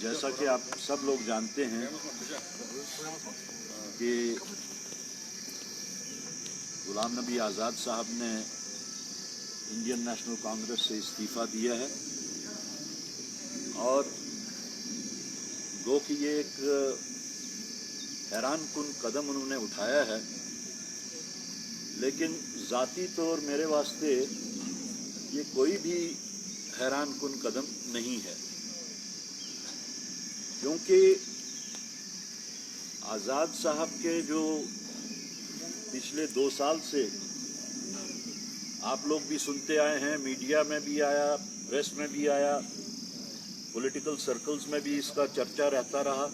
جیسا کہ آپ سب لوگ جانتے ہیں کہ غلام نبی آزاد صاحب نے انڈین نیشنل کانگریس سے استعفیٰ دیا ہے اور گو کہ یہ ایک حیران کن قدم انہوں نے اٹھایا ہے، لیکن ذاتی طور میرے واسطے یہ کوئی بھی حیران کن قدم نہیں ہے، کیونکہ آزاد صاحب کے جو پچھلے 2 سال سے آپ لوگ بھی سنتے آئے ہیں، میڈیا میں بھی آیا، پریس میں بھی آیا، پولیٹیکل سرکلز میں بھی اس کا چرچا رہتا رہا،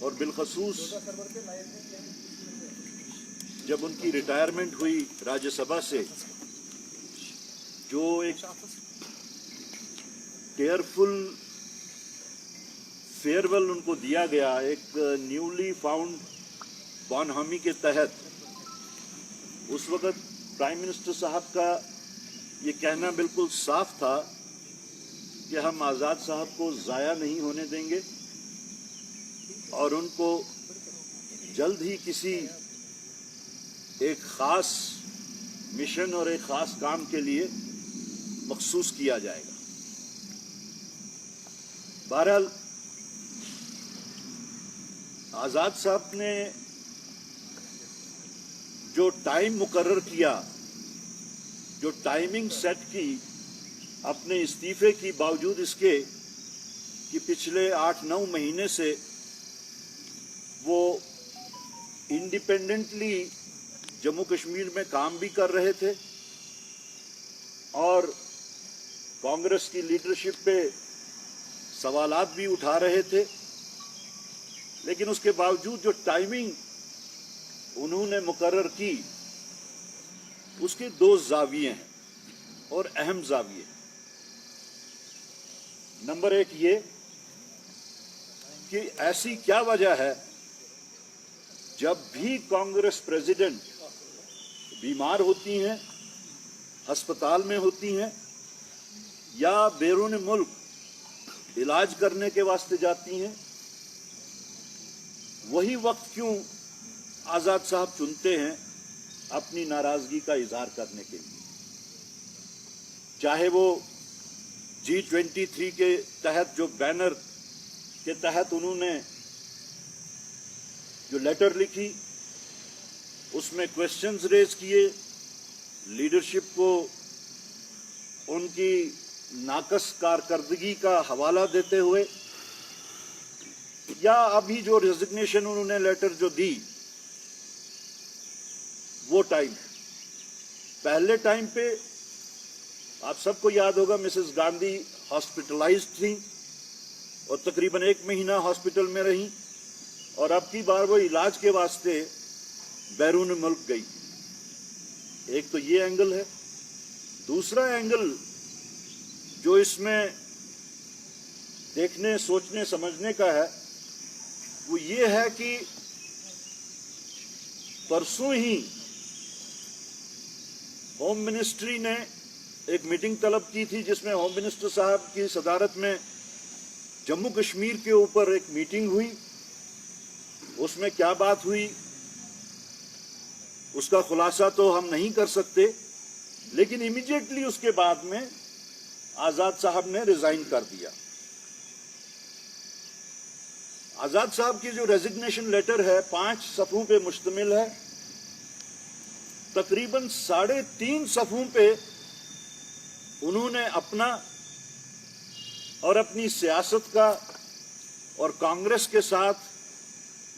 اور بالخصوص جب ان کی ریٹائرمنٹ ہوئی راجیہ سبھا سے، جو ایک کیئرفل فیئرویل ان کو دیا گیا ایک نیولی فاؤنڈ بونہامی کے تحت، اس وقت پرائم منسٹر صاحب کا یہ کہنا بالکل صاف تھا کہ ہم آزاد صاحب کو ضائع نہیں ہونے دیں گے اور ان کو جلد ہی کسی ایک خاص مشن اور ایک خاص کام کے لیے مخصوص کیا جائے گا۔ بہرحال آزاد صاحب نے جو ٹائم مقرر کیا، جو ٹائمنگ سیٹ کی اپنے استعفے کی، باوجود اس کے کہ پچھلے 8-9 مہینے سے وہ انڈیپینڈنٹلی جموں کشمیر میں کام بھی کر رہے تھے اور کانگریس کی لیڈرشپ پہ سوالات بھی اٹھا رہے تھے، لیکن اس کے باوجود جو ٹائمنگ انہوں نے مقرر کی اس کے 2 زاویے ہیں اور اہم زاویے۔ نمبر 1 یہ کہ ایسی کیا وجہ ہے جب بھی کانگریس پریزیڈنٹ بیمار ہوتی ہیں، ہسپتال میں ہوتی ہیں یا بیرون ملک علاج کرنے کے واسطے جاتی ہیں، وہی وقت کیوں آزاد صاحب چنتے ہیں اپنی ناراضگی کا اظہار کرنے کے لیے؟ چاہے وہ G23 کے تحت جو بینر کے تحت انہوں نے جو لیٹر لکھی، اس میں کویسچنز ریز کیے، لیڈرشپ کو ان کی ناقص کارکردگی کا حوالہ دیتے ہوئے، یا ابھی جو ریزگنیشن انہوں نے لیٹر جو دی، وہ ٹائم پہلے ٹائم پہ آپ سب کو یاد ہوگا مسز گاندھی ہاسپٹلائزڈ تھیں اور تقریباً 1 مہینہ ہاسپٹل میں رہیں، اور اب کی بار وہ علاج کے واسطے بیرون ملک گئی۔ ایک تو یہ اینگل ہے۔ دوسرا اینگل جو اس میں دیکھنے، سوچنے، سمجھنے کا ہے، وہ یہ ہے کہ پرسوں ہی ہوم منسٹری نے ایک میٹنگ طلب کی تھی، جس میں ہوم منسٹر صاحب کی صدارت میں جموں کشمیر کے اوپر ایک میٹنگ ہوئی۔ اس میں کیا بات ہوئی اس کا خلاصہ تو ہم نہیں کر سکتے، لیکن امیڈیٹلی اس کے بعد میں آزاد صاحب نے ریزائن کر دیا۔ آزاد صاحب کی جو ریزگنیشن لیٹر ہے 5 صفحوں پہ مشتمل ہے۔ تقریباً 3.5 صفحوں پہ انہوں نے اپنا اور اپنی سیاست کا اور کانگریس کے ساتھ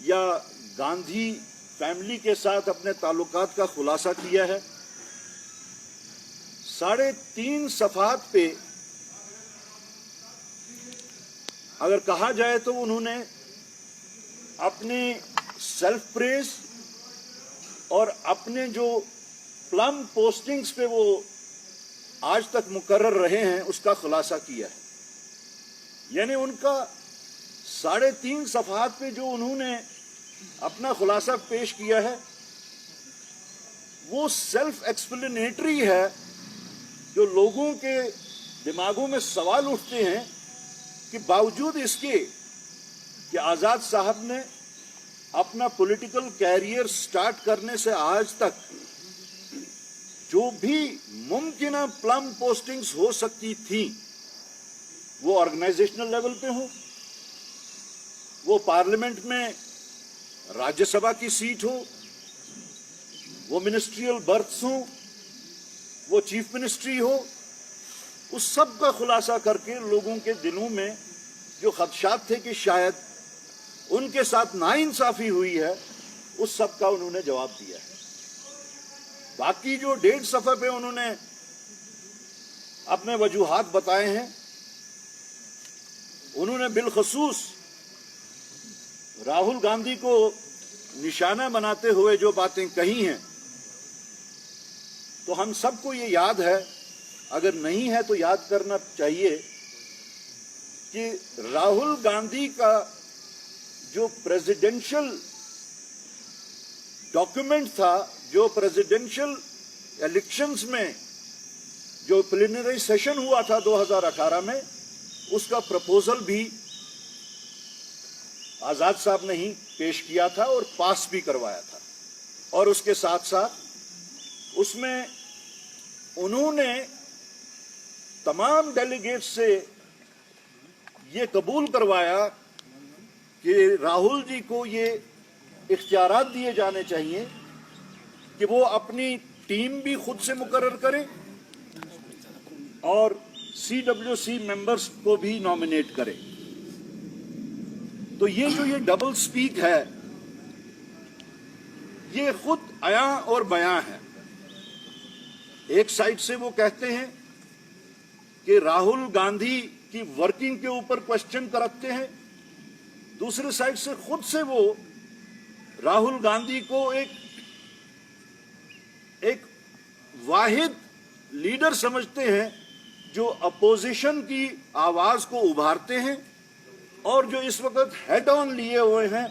یا گاندھی فیملی کے ساتھ اپنے تعلقات کا خلاصہ کیا ہے۔ 3.5 صفحات پہ اگر کہا جائے تو انہوں نے اپنے سیلف پریز اور اپنے جو پلم پوسٹنگز پہ وہ آج تک مقرر رہے ہیں اس کا خلاصہ کیا ہے۔ یعنی ان کا 3.5 صفحات پہ جو انہوں نے اپنا خلاصہ پیش کیا ہے وہ سیلف ایکسپلینیٹری ہے۔ جو لوگوں کے دماغوں میں سوال اٹھتے ہیں کہ باوجود اس کے کہ آزاد صاحب نے اپنا پولیٹیکل کیریئر سٹارٹ کرنے سے آج تک جو بھی ممکنہ پلم پوسٹنگز ہو سکتی تھیں وہ آرگنائزیشنل لیول پہ ہوں، وہ پارلیمنٹ میں راجیہ سبھا کی سیٹ ہو، وہ منسٹریل برتھس ہوں، وہ چیف منسٹری ہو، اس سب کا خلاصہ کر کے لوگوں کے دلوں میں جو خدشات تھے کہ شاید ان کے ساتھ ناانصافی ہوئی ہے، اس سب کا انہوں نے جواب دیا ہے۔ باقی جو 1.5 صفحے پہ انہوں نے اپنے وجوہات بتائے ہیں، انہوں نے بالخصوص راہل گاندھی کو نشانہ بناتے ہوئے جو باتیں کہی ہیں، تو ہم سب کو یہ یاد ہے، اگر نہیں ہے تو یاد کرنا چاہیے کہ راہل گاندھی کا جو پریزیڈنشل ڈاکیومنٹ تھا، جو پریزیڈنشل الیکشنز میں جو پلینری سیشن ہوا تھا 2018 میں، اس کا پرپوزل بھی آزاد صاحب نے ہی پیش کیا تھا اور پاس بھی کروایا تھا، اور اس کے ساتھ ساتھ اس میں انہوں نے تمام ڈیلیگیٹ سے یہ قبول کروایا کہ راہل جی کو یہ اختیارات دیے جانے چاہیے کہ وہ اپنی ٹیم بھی خود سے مقرر کریں اور CWC ممبرز کو بھی نامینیٹ کریں۔ تو یہ جو یہ ڈبل سپیک ہے، یہ خود عیاں اور بیاں ہے۔ ایک سائڈ سے وہ کہتے ہیں کہ راہل گاندھی کی ورکنگ کے اوپر کوشچن کرتے ہیں، دوسرے سائڈ سے خود سے وہ راہل گاندھی کو ایک واحد لیڈر سمجھتے ہیں جو اپوزیشن کی آواز کو ابھارتے ہیں اور جو اس وقت ہیڈ آن لیے ہوئے ہیں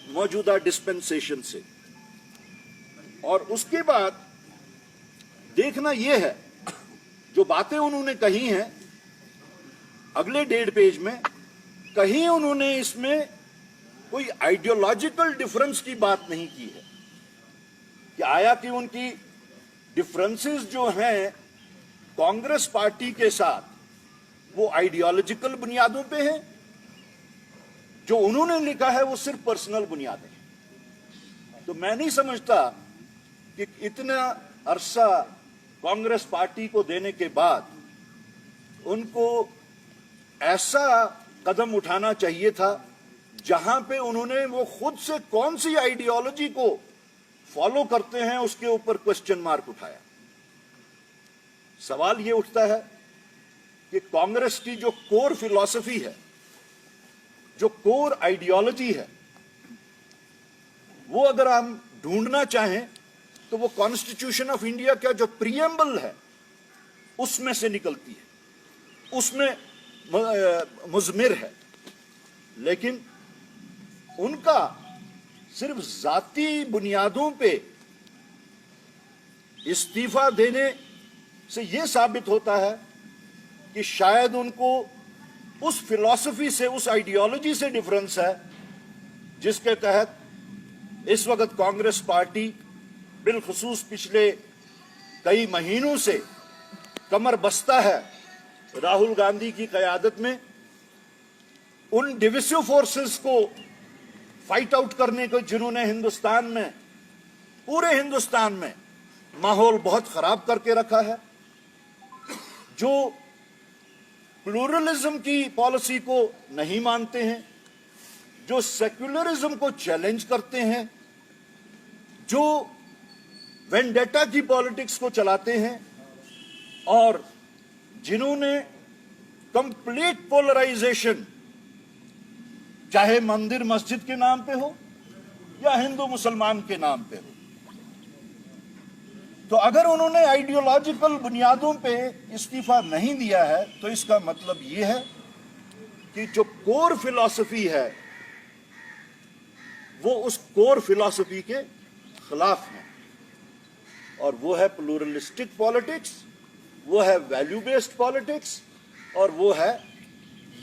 موجودہ ڈسپنسیشن سے۔ اور اس کے بعد دیکھنا یہ ہے، جو باتیں انہوں نے کہی ہیں اگلے 1.5 پیج میں، کہیں انہوں نے اس میں کوئی آئیڈیولوجیکل ڈفرنس کی بات نہیں کی ہے کہ آیا کہ ان کی ڈفرنسز جو ہیں کانگریس پارٹی کے ساتھ وہ آئیڈیالوجیکل بنیادوں پہ ہیں، جو انہوں نے لکھا ہے وہ صرف پرسنل بنیادیں ہیں۔ تو میں نہیں سمجھتا کہ اتنا عرصہ کانگریس پارٹی کو دینے کے بعد ان کو ایسا قدم اٹھانا چاہیے تھا جہاں پہ انہوں نے وہ خود سے کون سی آئیڈیالوجی کو فالو کرتے ہیں اس کے اوپر کوسچن مارک اٹھایا۔ سوال یہ اٹھتا ہے کہ کانگریس کی جو کور فلسفی ہے، جو کور آئیڈیالوجی ہے، وہ اگر ہم ڈھونڈنا چاہیں تو وہ کانسٹیٹیوشن آف انڈیا کا جو پریمبل ہے اس میں سے نکلتی ہے، اس میں مضمر ہے، لیکن ان کا صرف ذاتی بنیادوں پہ استعفیٰ دینے سے یہ ثابت ہوتا ہے کہ شاید ان کو اس فلسفی سے، اس آئیڈیالوجی سے ڈفرنس ہے جس کے تحت اس وقت کانگریس پارٹی بالخصوص پچھلے کئی مہینوں سے کمر بستہ ہے راہل گاندھی کی قیادت میں، ان ڈویسو فورسز کو فائٹ آؤٹ کرنے کو جنہوں نے ہندوستان میں، پورے ہندوستان میں ماحول بہت خراب کر کے رکھا ہے، جو پلورلزم کی پالیسی کو نہیں مانتے ہیں، جو سیکولرزم کو چیلنج کرتے ہیں، جو وینڈیٹا کی پالیٹکس کو چلاتے ہیں، اور جنہوں نے کمپلیٹ پولرائزیشن چاہے مندر مسجد کے نام پہ ہو یا ہندو مسلمان کے نام پہ ہو۔ تو اگر انہوں نے آئیڈیولوجیکل بنیادوں پہ استعفیٰ نہیں دیا ہے تو اس کا مطلب یہ ہے کہ جو کور فلسفی ہے وہ اس کور فلسفی کے خلاف ہے، اور وہ ہے پلورلسٹک پالیٹکس، وہ ہے ویلیو بیسڈ پالیٹکس، اور وہ ہے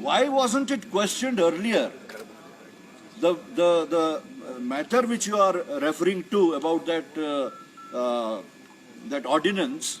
Why wasn't it questioned earlier? The matter which you are referring to about that ordinance,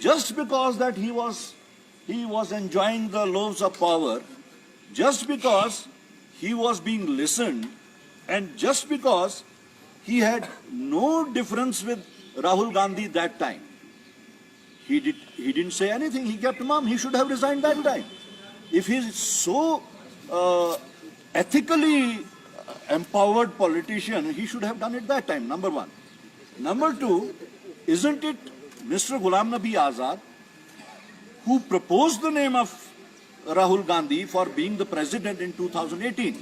Just because that he was enjoying the loaves of power, just because he was being listened, and just because he had no difference with Rahul Gandhi that time. He didn't say anything. He kept mum. He should have resigned that time. If he is so ethically empowered politician, he should have done it that time, number one. Number two, isn't it Mr. Ghulam Nabi Azad who proposed the name of Rahul Gandhi for being the president in 2018.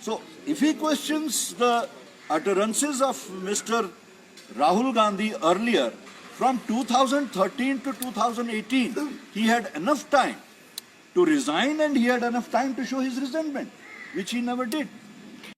So if he questions the utterances of Mr. Rahul Gandhi earlier, from 2013 to 2018, he had enough time to resign and he had enough time to show his resentment, which he never did.